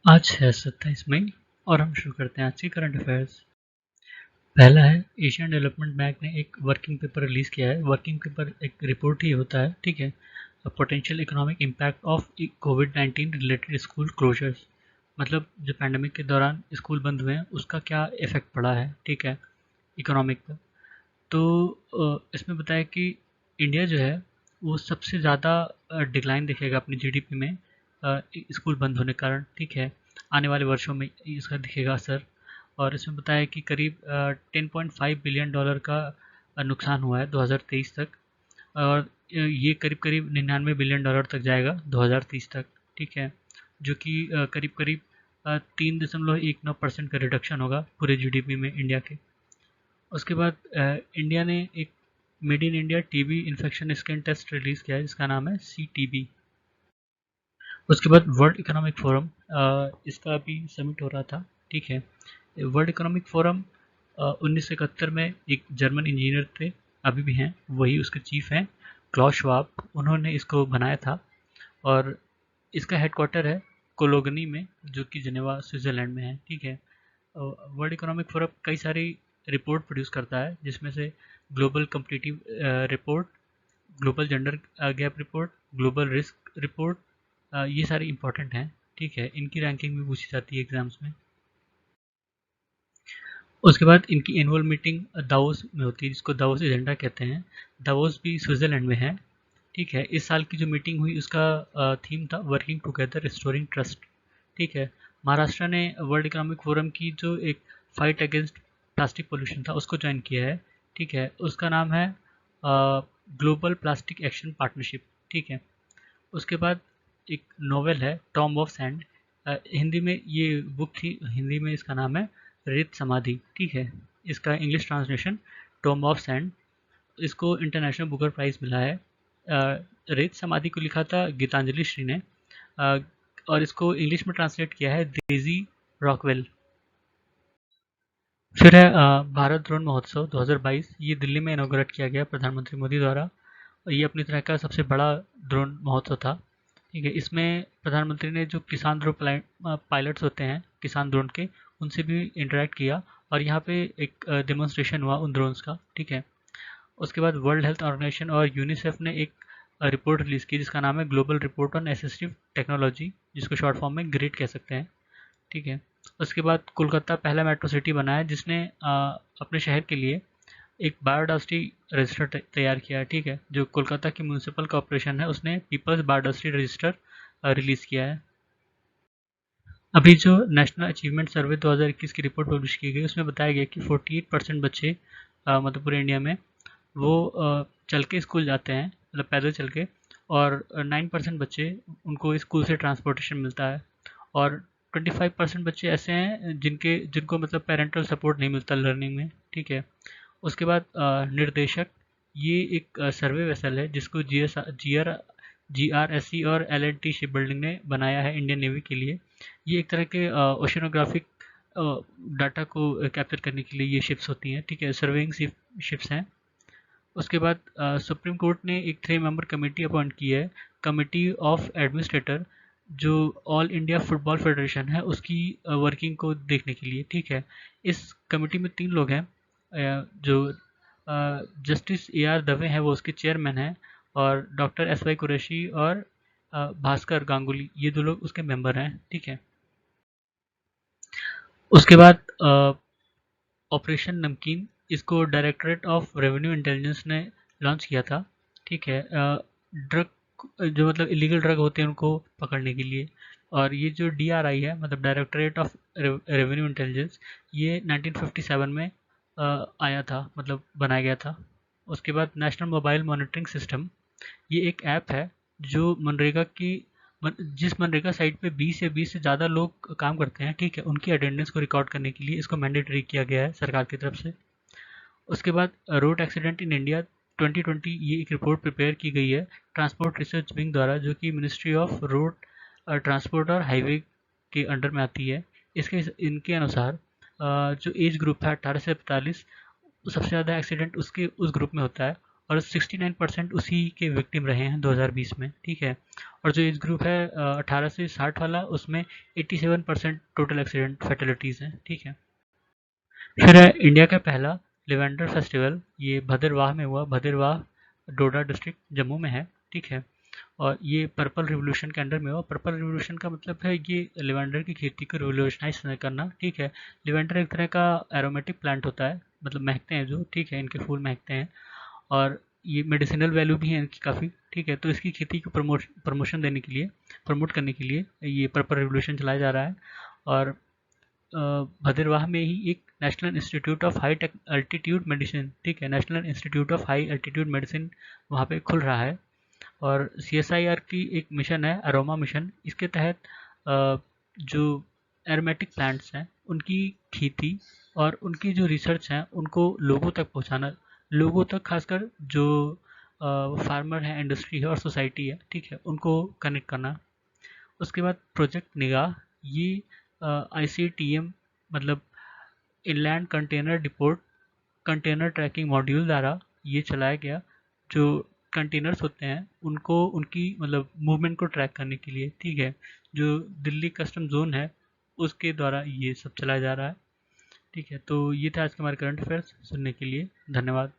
आज है 27 मई और हम शुरू करते हैं आज के करंट अफेयर्स। पहला है, एशियन डेवलपमेंट बैंक ने एक वर्किंग पेपर रिलीज किया है। वर्किंग पेपर एक रिपोर्ट ही होता है, ठीक है। Potential economic impact of covid related school closures, मतलब जो पैंडेमिक के दौरान स्कूल बंद हुए हैं उसका क्या इफेक्ट पड़ा है, ठीक है, इकोनॉमिक पर। तो इसमें बताया कि इंडिया जो है वो सबसे ज़्यादा डिक्लाइन दिखेगा अपनी जीडीपी में स्कूल बंद होने के कारण, ठीक है। आने वाले वर्षों में इसका दिखेगा असर। और इसमें बताया कि करीब 10.5 बिलियन डॉलर का नुकसान हुआ है 2023 तक। और ये करीब करीब 99 बिलियन डॉलर तक जाएगा 2030 तक, ठीक है। जो कि करीब करीब 3.19% का रिडक्शन होगा पूरे जीडीपी में इंडिया के। उसके बाद इंडिया ने एक made in India TB infection scan test release किया है जिसका नाम है CTB। उसके बाद वर्ल्ड इकोनॉमिक फोरम, इसका अभी समिट हो रहा था, ठीक है। वर्ल्ड इकोनॉमिक फोरम 1971 में एक जर्मन इंजीनियर थे, अभी भी हैं, वही उसके चीफ हैं, क्लॉस श्वाब। उन्होंने इसको बनाया था और इसका हेडक्वार्टर है कोलोगनी में, जो कि जिनेवा स्विट्ज़रलैंड में है, ठीक है। वर्ल्ड इकोनॉमिक फोरम कई सारी रिपोर्ट प्रोड्यूस करता है जिसमें से global competitive report, global gender gap report, global risk report, ये सारी इंपॉर्टेंट हैं, ठीक है। इनकी रैंकिंग भी पूछी जाती है एग्जाम्स में। उसके बाद इनकी एनुअल मीटिंग दावोस में होती है जिसको दावोस एजेंडा कहते हैं। दावोस भी स्विट्ज़रलैंड में है, ठीक है। इस साल की जो मीटिंग हुई उसका थीम था वर्किंग टुगेदर रिस्टोरिंग ट्रस्ट, ठीक है। महाराष्ट्र ने वर्ल्ड इकोनॉमिक फोरम की जो एक फाइट अगेंस्ट प्लास्टिक पोल्यूशन था उसको ज्वाइन किया है, ठीक है। उसका नाम है ग्लोबल प्लास्टिक एक्शन पार्टनरशिप, ठीक है। उसके बाद एक नॉवेल है टॉम ऑफ सैंड, हिंदी में ये बुक थी, हिंदी में इसका नाम है रेत समाधि, ठीक है। इसका English translation Tom of sand. इसको इंटरनेशनल बुकर प्राइज़ मिला है। रेत समाधि को लिखा था गीतांजलि श्री ने, अ, और इसको इंग्लिश में ट्रांसलेट किया है डेजी रॉकवेल। फिर है भारत ड्रोन महोत्सव 2022, ये दिल्ली में इनॉग्रेट किया गया प्रधानमंत्री मोदी द्वारा। और ये अपनी तरह का सबसे बड़ा ड्रोन महोत्सव था, ठीक है। इसमें प्रधानमंत्री ने जो किसान ड्रोन पायलट्स होते हैं किसान ड्रोन के, उनसे भी इंटरेक्ट किया और यहाँ पे एक डेमोन्स्ट्रेशन हुआ उन ड्रोन्स का, ठीक है। उसके बाद वर्ल्ड हेल्थ ऑर्गेनाइजेशन और यूनिसेफ ने एक रिपोर्ट रिलीज़ की जिसका नाम है global report on assistive technology, जिसको शॉर्ट फॉर्म में ग्रिड कह सकते हैं, ठीक है। उसके बाद कोलकाता पहला मेट्रो सिटी बना है जिसने अपने शहर के लिए एक बायोडायवर्सिटी रजिस्टर तैयार किया है, ठीक है। जो कोलकाता की म्यूनिसिपल कॉर्पोरेशन है उसने पीपल्स बायोडायवर्सिटी रजिस्टर रिलीज़ किया है। अभी जो नेशनल अचीवमेंट सर्वे 2021 की रिपोर्ट पब्लिश की गई उसमें बताया गया कि 48% बच्चे मतलब पूरे इंडिया में वो चल के स्कूल जाते हैं, मतलब पैदल चल के। और 9% बच्चे उनको स्कूल से ट्रांसपोर्टेशन मिलता है। और 25% बच्चे ऐसे हैं जिनको मतलब पेरेंटल सपोर्ट नहीं मिलता लर्निंग में, ठीक है। उसके बाद निर्देशक, ये एक सर्वे वेसल है जिसको GRSC और L&T शिप बिल्डिंग ने बनाया है इंडियन नेवी के लिए। ये एक तरह के ओशनोग्राफिक डाटा को कैप्चर करने के लिए ये शिप्स होती हैं, ठीक है, सर्वेइंग शिप्स हैं। उसके बाद सुप्रीम कोर्ट ने एक 3 मेंबर कमेटी अपॉइंट की है, कमेटी ऑफ एडमिनिस्ट्रेटर, जो ऑल इंडिया फुटबॉल फेडरेशन है उसकी वर्किंग को देखने के लिए, ठीक है। इस कमेटी में 3 लोग हैं, जो जस्टिस AR दवे हैं वो उसके चेयरमैन हैं, और डॉक्टर SY कुरैशी और भास्कर गांगुली, ये 2 लोग उसके मेंबर हैं, ठीक है। उसके बाद ऑपरेशन नमकीन, इसको डायरेक्टरेट ऑफ रेवेन्यू इंटेलिजेंस ने लॉन्च किया था, ठीक है। ड्रग जो मतलब इलीगल ड्रग होते हैं उनको पकड़ने के लिए। और ये जो DRI है मतलब डायरेक्टरेट ऑफ रेवेन्यू इंटेलिजेंस, ये 1957 में आया था, मतलब बनाया गया था। उसके बाद नेशनल मोबाइल मॉनिटरिंग सिस्टम, ये एक ऐप है जो मनरेगा की जिस मनरेगा साइट पे 20 से ज़्यादा लोग काम करते हैं, ठीक है, उनकी अटेंडेंस को रिकॉर्ड करने के लिए इसको मैंडेटरी किया गया है सरकार की तरफ से। उसके बाद रोड एक्सीडेंट इन इंडिया 2020, ये एक रिपोर्ट प्रिपेयर की गई है ट्रांसपोर्ट रिसर्च विंग द्वारा, जो कि मिनिस्ट्री ऑफ रोड ट्रांसपोर्ट और हाईवे के अंडर में आती है। इसके इनके अनुसार जो एज ग्रुप है 18 से 45, सबसे ज़्यादा एक्सीडेंट उसके उस ग्रुप में होता है। और 69% उसी के विक्टिम रहे हैं 2020 में, ठीक है। और जो एज ग्रुप है 18 से 60 वाला, उसमें 87% टोटल एक्सीडेंट फैटलिटीज़ हैं, ठीक है। फिर है इंडिया का पहला लिवेंडर फेस्टिवल, ये भद्रवाह में हुआ। भद्रवाह डोडा डिस्ट्रिक्ट जम्मू में है, ठीक है। और ये पर्पल रिवोल्यूशन के अंडर में हुआ। पर्पल रिवोल्यूशन का मतलब है ये लिवेंडर की खेती को रिवोल्यूशनाइज करना, ठीक है। लिवेंडर एक तरह का एरोमेटिक प्लांट होता है, मतलब महकते हैं जो, ठीक है, इनके फूल महकते हैं और ये मेडिसिनल वैल्यू भी है इनकी काफ़ी, ठीक है। तो इसकी खेती को प्रमोशन देने के लिए, प्रमोट करने के लिए ये पर्पल रिवोल्यूशन चलाया जा रहा है। और भद्रवाह में ही एक national institute of high altitude medicine, ठीक है, national institute of high altitude medicine वहाँ पे खुल रहा है। और CSIR की एक मिशन है अरोमा मिशन, इसके तहत जो एरोमेटिक प्लांट्स हैं उनकी खेती और उनकी जो रिसर्च है उनको लोगों तक पहुंचाना, लोगों तक खासकर जो फार्मर है, इंडस्ट्री है और सोसाइटी है, ठीक है, उनको कनेक्ट करना। उसके बाद प्रोजेक्ट निगाह, ये ICTM मतलब inland container deport container tracking module द्वारा ये चलाया गया। जो कंटेनर्स होते हैं उनको उनकी मतलब मूवमेंट को ट्रैक करने के लिए, ठीक है, जो दिल्ली कस्टम जोन है उसके द्वारा ये सब चलाया जा रहा है, ठीक है। तो ये था आज के हमारे करंट अफेयर्स। सुनने के लिए धन्यवाद।